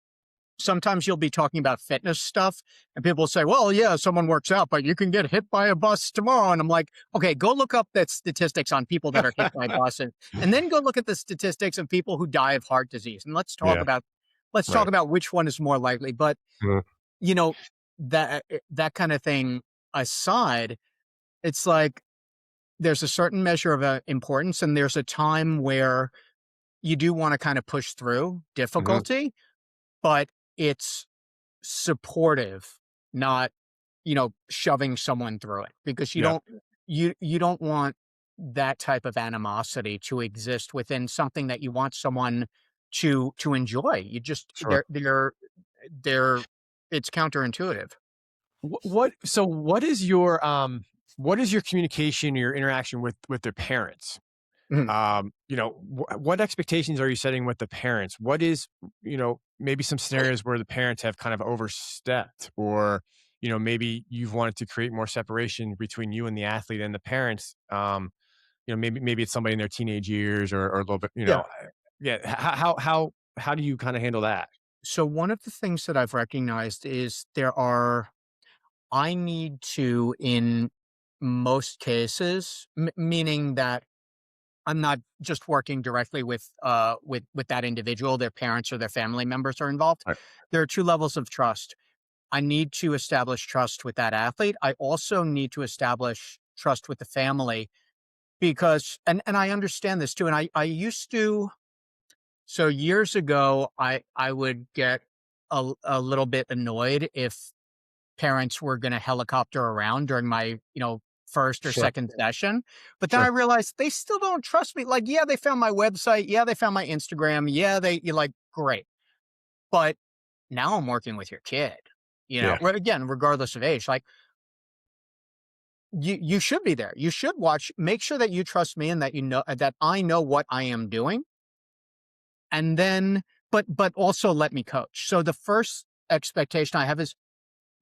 sometimes you'll be talking about fitness stuff and people will say, well, yeah, someone works out, but you can get hit by a bus tomorrow. And I'm like, okay, go look up the statistics on people that are hit by buses, and then go look at the statistics of people who die of heart disease. And Yeah. let's talk Right. about which one is more likely. But, Mhm. you know, that kind of thing aside, it's like there's a certain measure of importance, and there's a time where you do want to kind of push through Mhm. difficulty, but it's supportive, not, shoving someone through it, because Yeah. you don't want that type of animosity to exist within something that you want someone to enjoy. You just Sure. they're it's counterintuitive. What is your communication, your interaction with their parents? Mhm. What expectations are you setting with the parents? What is, maybe some scenarios where the parents have kind of overstepped, or, maybe you've wanted to create more separation between you and the athlete and the parents. Maybe it's somebody in their teenage years, or a little bit, Yeah. yeah. How do you kind of handle that? So one of the things that I've recognized is I need to, in most cases, meaning that I'm not just working directly with that individual, their parents or their family members are involved. Right. There are two levels of trust. I need to establish trust with that athlete. I also need to establish trust with the family because and I understand this too. And I used to so years ago I would get a little bit annoyed if parents were going to helicopter around during my, first or Sure. second session. But then I Sure. realized they still don't trust me. Like, yeah, they found my website. Yeah, they found my Instagram. Yeah, you're like, great. But now I'm working with your kid, Yeah. again, regardless of age. Like, you should be there. You should watch, make sure that you trust me and that that I know what I am doing. And then, but also let me coach. So the first expectation I have is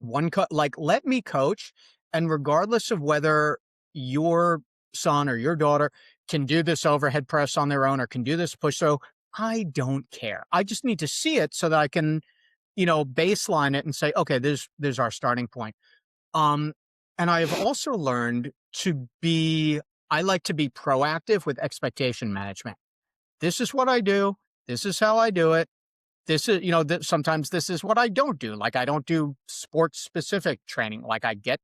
like let me coach, and regardless of whether your son or your daughter can do this overhead press on their own or can do this push, so I don't care. I just need to see it so that I can, baseline it and say, okay, there's our starting point. um and I've also learned to be I like to be proactive with expectation management. This is what I do, this is how I do it. This is, sometimes this is what I don't do. Like I don't do sports specific training. Like I get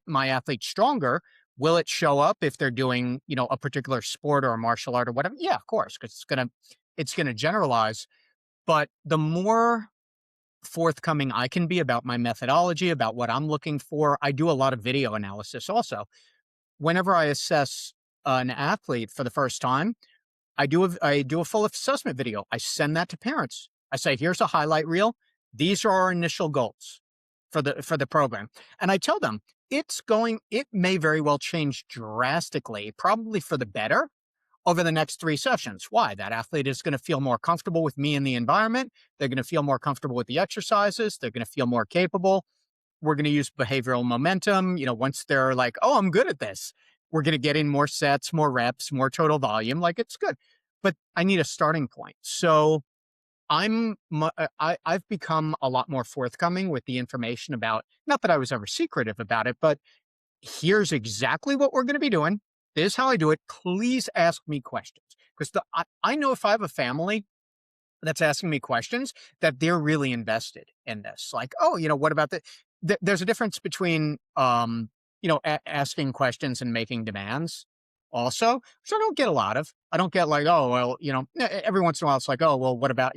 my athletes stronger. Will it show up if they're doing, a particular sport or a martial art or whatever? Yeah, of course, because it's gonna generalize. But the more forthcoming I can be about my methodology, about what I'm looking for, I do a lot of video analysis also. Whenever I assess an athlete for the first time, I do a full assessment video. I send that to parents. I say, here's a highlight reel. These are our initial goals for the program. And I tell them it may very well change drastically, probably for the better over the next 3 sessions. Why? That athlete is going to feel more comfortable with me in the environment. They're going to feel more comfortable with the exercises. They're going to feel more capable. We're going to use behavioral momentum. Once they're like, oh, I'm good at this, we're going to get in more sets, more reps, more total volume. Like it's good. But I need a starting point. So I've become a lot more forthcoming with the information about, not that I was ever secretive about it, but here's exactly what we're going to be doing. This is how I do it. Please ask me questions. Because I know if I have a family that's asking me questions, that they're really invested in this. Like, oh, what about there's a difference between, asking questions and making demands also, which I don't get a lot of. I don't get like, oh, well, every once in a while it's like, oh, well, what about,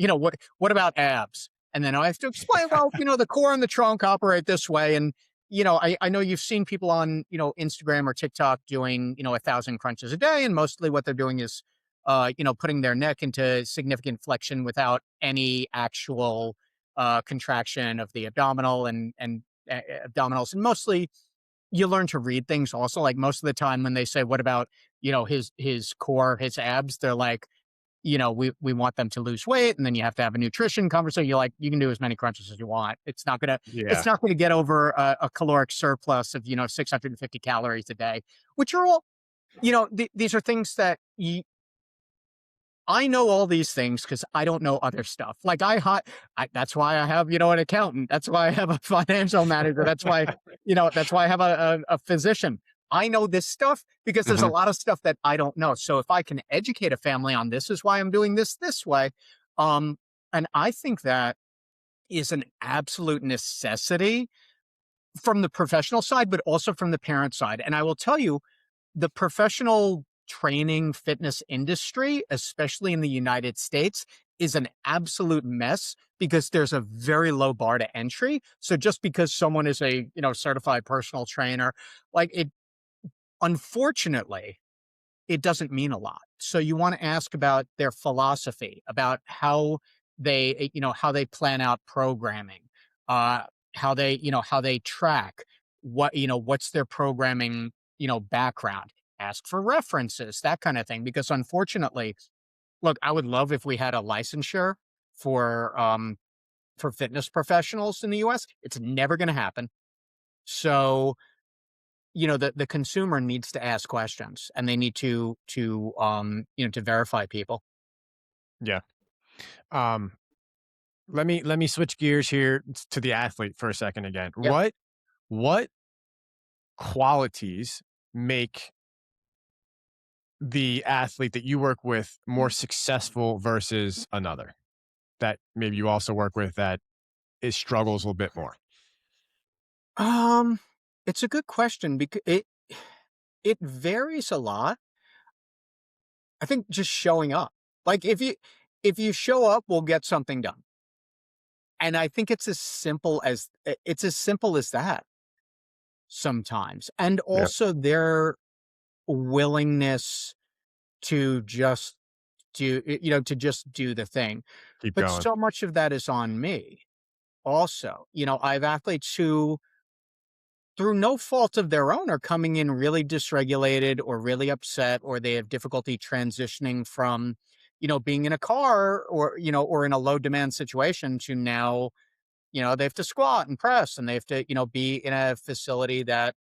what about abs? And then I have to explain, well, the core and the trunk operate this way. And, I know you've seen people on, Instagram or TikTok doing, 1,000 crunches a day. And mostly what they're doing is putting their neck into significant flexion without any actual contraction of the abdominal and abdominals. And mostly, you learn to read things. Also, like most of the time, when they say, "What about his core, his abs?" They're like, we want them to lose weight, and then you have to have a nutrition conversation. You're like, you can do as many crunches as you want. It's Yeah. not gonna get over a caloric surplus of 650 calories a day, which are all these are things that I know all these things because I don't know other stuff. Like that's why I have, an accountant. That's why I have a financial manager. That's why I have a physician. I know this stuff because there's a Hmm. lot of stuff that I don't know. So if I can educate a family on this is why I'm doing this way. Um, and I think that is an absolute necessity from the professional side, but also from the parent side. And I will tell you, the professional training fitness industry, especially in the United States, is an absolute mess because there's a very low bar to entry. So just because someone is a, certified personal trainer, like it, unfortunately, it doesn't mean a lot. So you want to ask about their philosophy, about how how they plan out programming, uh, how they track, what's their programming, background. Ask for references, that kind of thing. Because unfortunately, look, I would love if we had a licensure for fitness professionals in the US. It's never going to happen. So the consumer needs to ask questions and they need to verify people. Yeah. Um, let me switch gears here to the athlete for a second again. Yep. What qualities make the athlete that you work with more successful versus another that maybe you also work with that is struggles a little bit more? Um, it's a good question because it varies a lot. I think just showing up. Like if you show up, we'll get something done. And I think it's as simple as that sometimes. And Yeah, also their willingness to just to just do the thing. keep But going. so much of that is on me also. I have athletes who through no fault of their own are coming in really dysregulated or really upset, or they have difficulty transitioning from being in a car or or in a low demand situation to now they have to squat and press and they have to be in a facility that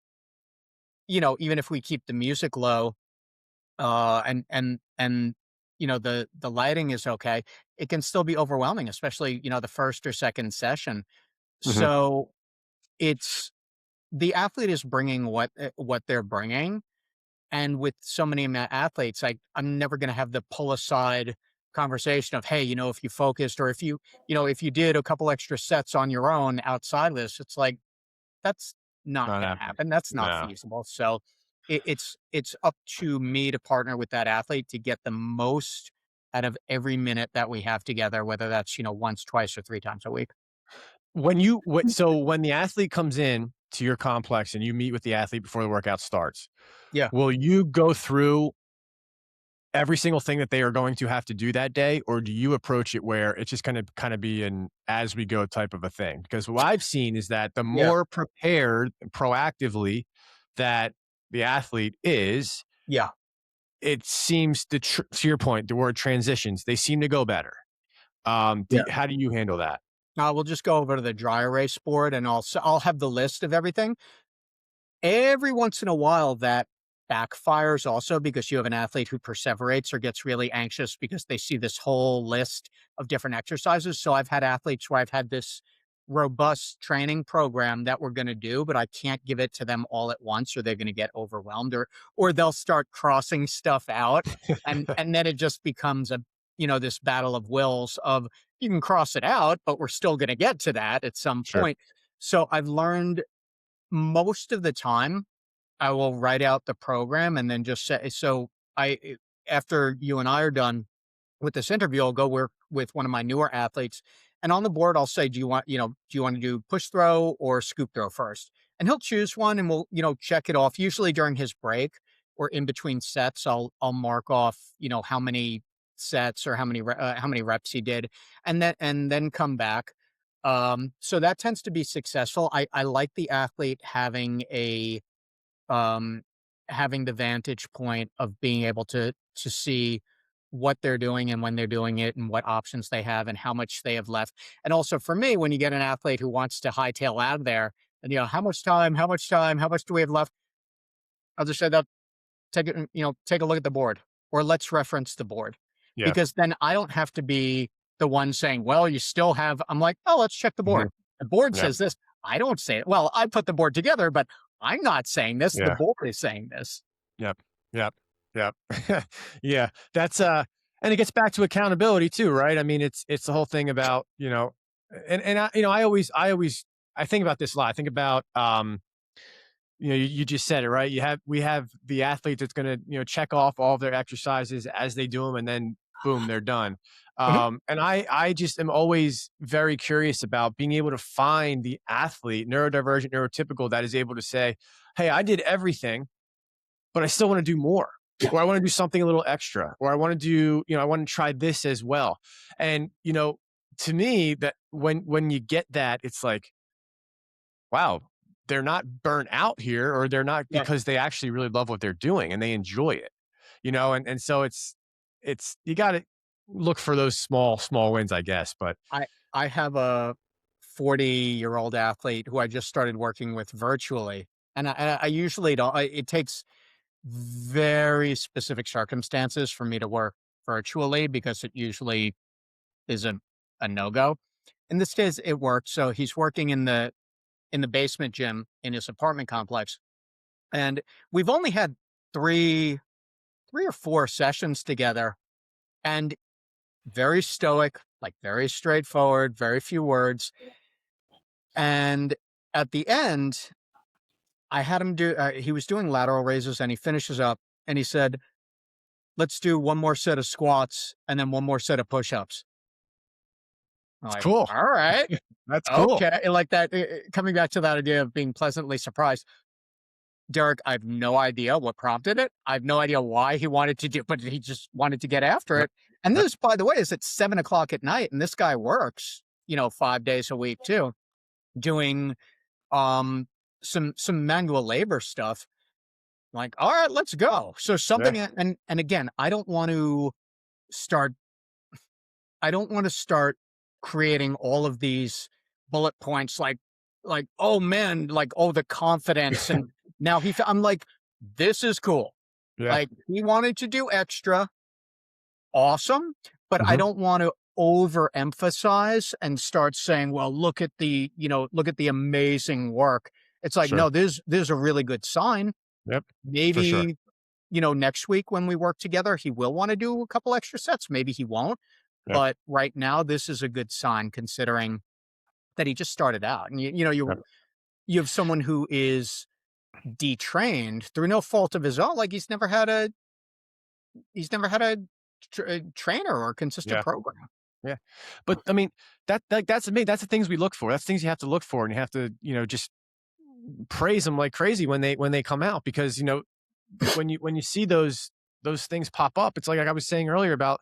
even if we keep the music low and the lighting is okay, it can still be overwhelming, especially the first or second session. Mhm. So it's the athlete is bringing what they're bringing. And with so many athletes, I'm never going to have the pull aside conversation of, hey, if you focused or if you did a couple extra sets on your own outside this, it's like, that's not Not going to happening. happen. That's not No. feasible. So it's up to me to partner with that athlete to get the most out of every minute that we have together, whether that's, once, twice, or three times a week. So when the athlete comes in to your complex and you meet with the athlete before the workout starts, Yeah. will you go through every single thing that they are going to have to do that day, or do you approach it where it's just gonna kinda be an as we go type of a thing? Because what I've seen is that the Yeah. more prepared proactively that the athlete is, Yeah. it seems to your point, the word transitions, they seem to go better. Yeah. How do you handle that? We'll just go over to the dry erase board and I'll have the list of everything. Every once in a while, that backfires also because you have an athlete who perseverates or gets really anxious because they see this whole list of different exercises. So I've had athletes where I've had this robust training program that we're going to do, but I can't give it to them all at once or they're going to get overwhelmed or they'll start crossing stuff out and then it just becomes this battle of wills of you can cross it out, but we're still going to get to that at some Sure. point. So I've learned most of the time, I will write out the program and then just say, so after you and I are done with this interview, I'll go work with one of my newer athletes. And on the board, I'll say, do you want to do push throw or scoop throw first? And he'll choose one and we'll, check it off. Usually during his break or in between sets, I'll mark off, how many sets or how many reps he did and then come back. So that tends to be successful. I like the athlete um, having the vantage point of being able to see what they're doing and when they're doing it and what options they have and how much they have left. And also for me, when you get an athlete who wants to hightail out of there and how much do we have left? I'll just say that take a look at the board or let's reference the board Yeah. because then I don't have to be the one saying, well, you still have, I'm like, oh, let's check the Mhm. board. The board Yeah. says this. I don't say it. Well, I put the board together, but I'm not saying this. The Yeah. board is saying this. Yep. Yep. Yep. Yeah. And it gets back to accountability too, right? I mean, it's the whole thing about, and I think about this a lot. I think about, you just said it, right? We have the athlete that's going to, check off all of their exercises as they do them and then boom, they're done. Mhm. And I just am always very curious about being able to find the athlete, neurodivergent, neurotypical, that is able to say, hey, I did everything but I still want to do more. Yeah. Or I want to do something a little extra, or I want to do, I want to try this as well. And, to me, that when you get that, it's like, wow, they're not burnt out here, or they're not Yeah. because they actually really love what they're doing and they enjoy it, and so it's you gotta look for those small wins, I guess. But I have a 40-year-old athlete who I just started working with virtually. And I usually don't, it takes very specific circumstances for me to work virtually because it usually is a no-go. In this case, it worked. So he's working in the basement gym in his apartment complex. And we've only had three or four sessions together and very stoic, like very straightforward, very few words. And at the end, I had him do, he was doing lateral raises and he finishes up and he said, let's do one more set of squats and then one more set of push ups. I'm It's like, cool. all right, That's cool. okay. Like that, coming back to that idea of being pleasantly surprised. Derek, I have no idea what prompted it. I have no idea why he wanted to do, but he just wanted to get after Yep. it. And Yep. this, by the way, is at 7 o'clock at night. And this guy works, 5 days a week too, doing um some manual labor stuff. Like, all right, let's go. So Yeah. something, and again, start I don't want to start creating all of these bullet points like, oh man, like, oh, the confidence. And now I'm like, this is cool. Yeah. Like, he wanted to do extra, awesome, but I Mhm. don't want to overemphasize and start saying, well, look at the amazing work. It's like, Sure. no, there's a really good sign. Yep. For sure. Maybe, next week when we work together, he will want to do a couple extra sets. Maybe he won't. Yep. But right now, this is a good sign considering that he just started out. And Yep. you have someone who is detrained through no fault of his own. Like he's never had a trainer or consistent Yeah. program. Yeah. But I mean, that's me. That's the things we look for. That's things you have to look for, and you have to, just praise them like crazy when they come out because when you see those things pop up, it's like I was saying earlier about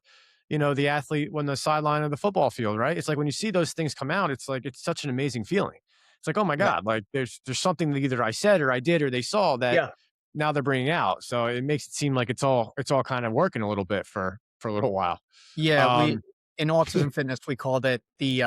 the athlete when the sideline of the football field, right? It's like when you see those things come out, it's like it's such an amazing feeling. It's like, oh my Yeah. god, like there's something that either I said or I did or they saw that Yeah. now they're bringing out. So it makes it seem like it's all kind of working a little bit for a little while. Yeah. We Um, In Autism Fitness, we called it the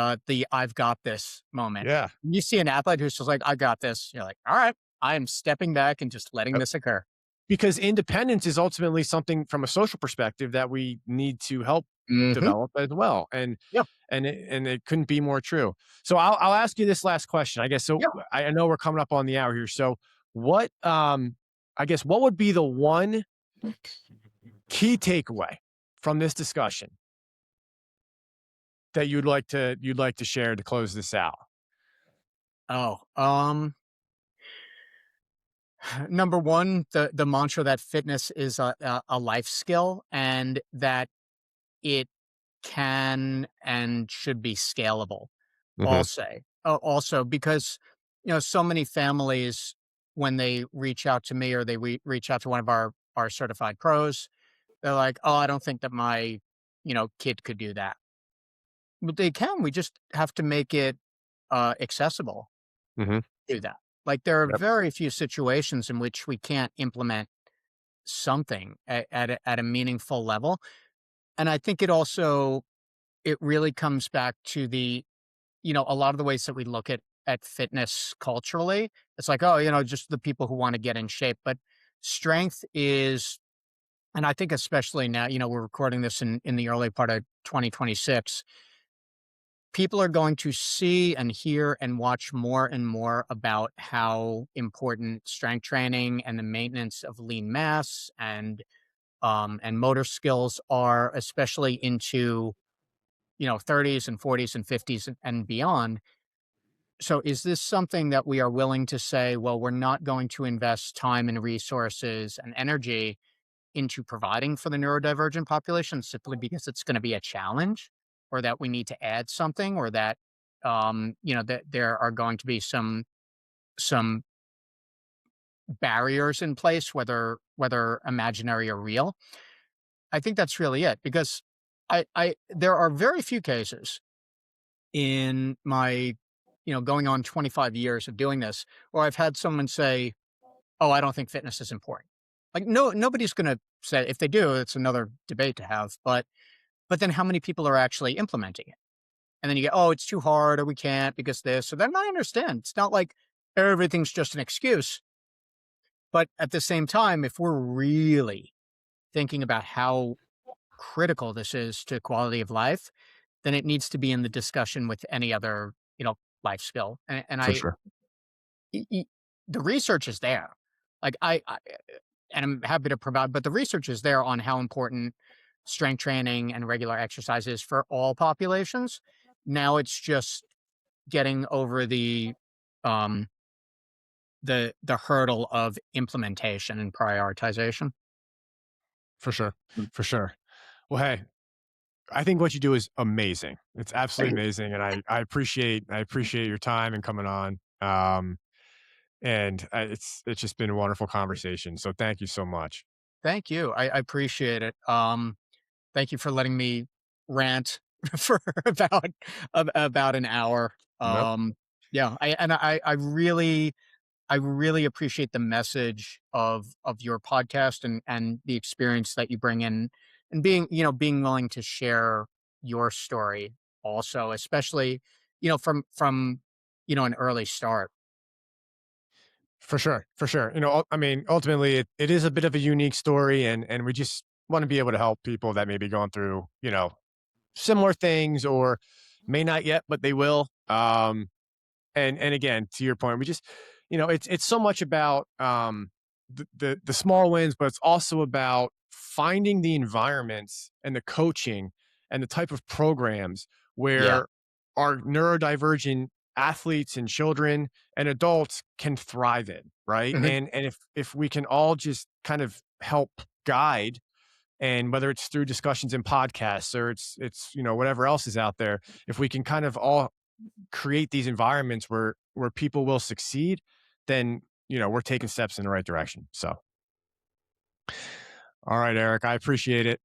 I've got this moment. yeah. You see an athlete who's just like, I got this. You're like, all right, I am stepping back and just letting this occur. Because independence is ultimately something from a social perspective that we need to help Hmm. develop as well, and Yeah. it couldn't be more true. So I'll ask you this last question, I guess. So Yeah. I know we're coming up on the hour here. So what I guess what would be the one key takeaway from this discussion that you'd like to share to close this out? Oh, number one, the mantra that fitness is a life skill and that it can and should be scalable. Hmm. Also, because so many families when they reach out to me or they reach out to one of our certified pros, they're like, "Oh, I don't think that my kid could do that." But they can. We just have to make it accessible Hmm. to do that. Like there are Yep. very few situations in which we can't implement something at a meaningful level. And I think it really comes back to a lot of the ways that we look at fitness culturally. It's like, oh, just the people who want to get in shape. But strength is, and I think especially now, we're recording this in the early part of 2026. People are going to see and hear and watch more and more about how important strength training and the maintenance of lean mass and motor skills are, especially into 30s and 40s and 50s and beyond. So, is this something that we are willing to say, well, we're not going to invest time and resources and energy into providing for the neurodivergent population simply because it's going to be a challenge, or that we need to add something, or that that there are going to be some barriers in place, whether imaginary or real? I think that's really it because I there are very few cases in my going on 25 years of doing this where I've had someone say, "Oh, I don't think fitness is important." Like nobody's going to say. If they do, it's another debate to have, but then how many people are actually implementing it? And then you get, "Oh, it's too hard or we can't because this." So then I understand. It's not like everything's just an excuse, but at the same time, if we're really thinking about how critical this is to quality of life, then it needs to be in the discussion with any other, life skill. And For sure. the research is there. Like and I'm happy to provide, but the research is there on how important strength training and regular exercise is for all populations. Now it's just getting over um, the hurdle of implementation and prioritization. For sure. Mm. For sure. Well, hey, I think what you do is amazing. It's absolutely Thank amazing, and I appreciate your time and coming on. And it's just been a wonderful conversation. So thank you so much. thank you. I appreciate it. Thank you for letting me rant for about an hour. Nope. Yeah, I really appreciate the message of your podcast and the experience that you bring in, and being willing to share your story also, especially, from an early start. For sure. For sure. I mean, ultimately, it is a bit of a unique story, and we just want to be able to help people that may be going through similar things or may not yet, but they will. And again, to your point, we just, it's so much about the small wins, but it's also about finding the environments and the coaching and the type of programs Yeah. where our neurodivergent athletes and children and adults can thrive in, right? Mhm. And if we can all just kind of help guide, and whether it's through discussions in podcasts or it's whatever else is out there, if we can kind of all create these environments where people will succeed, then we're taking steps in the right direction. So, all right, Eric, I appreciate it.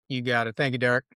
You got it. Thank you, Derek.